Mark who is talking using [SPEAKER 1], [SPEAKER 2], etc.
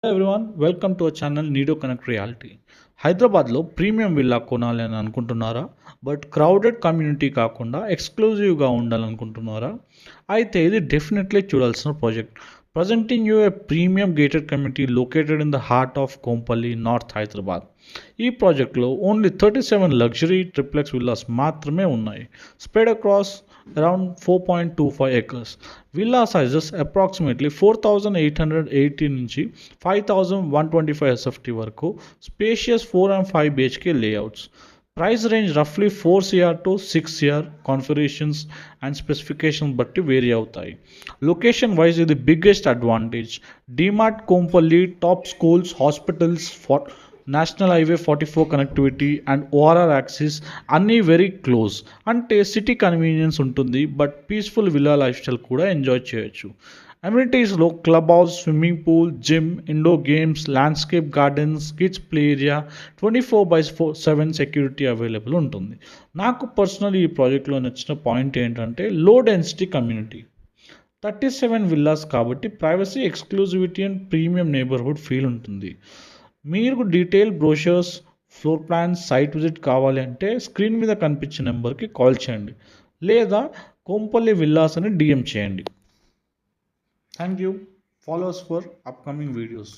[SPEAKER 1] Everyone welcome to our channel నీడో connect reality. హైదరాబాద్లో premium villa కొనాలి అని అనుకుంటున్నారా? బట్ క్రౌడెడ్ కమ్యూనిటీ కాకుండా ఎక్స్క్లూజివ్గా ఉండాలనుకుంటున్నారా? అయితే ఇది డెఫినెట్లీ చూడాల్సిన project. Presenting you A premium gated community located in the heart of Kompally, north Hyderabad. ఈ ప్రాజెక్ట్లో ఓన్లీ 37 లగ్జరీ ట్రిప్లెక్స్ విల్లాస్ మాత్రమే ఉన్నాయి, spread across around 4.25 acres. Villa sizes approximately 4,880 నుంచి 5,125 SFT వరకు, స్పేషియస్ 4 and 5 BHK లేఅవుట్స్. ప్రైస్ రేంజ్ రఫ్లీ 4 CR to 6 CR, configurations and specification బట్టి vary అవుతాయి. లొకేషన్ వైజ్ ఇది biggest advantage. DMart, Kompally, top schools, hospitals, national highway 44 connectivity and ORR access అన్నీ very close. అంటే city convenience ఉంటుంది, but peaceful villa lifestyle కూడా enjoy చేయొచ్చు. అమ్యూనిటీస్లో clubhouse, swimming pool, gym, indoor games, landscape gardens, kids play area, 24/7 security available ఉంటుంది. నాకు personal ఈ ప్రాజెక్ట్లో నచ్చిన పాయింట్ ఏంటంటే లో డెన్సిటీ కమ్యూనిటీ. 37 విల్లాస్ కాబట్టి privacy, exclusivity and premium neighbourhood feel ఉంటుంది. మీరు detail brochures, floor plans, site visit కావాలి అంటే స్క్రీన్ మీద కనిపించే నెంబర్కి కాల్ చేయండి, లేదా కోంపల్లి విల్లాస్ అని DM చేయండి. Thank you. Follow us for upcoming videos.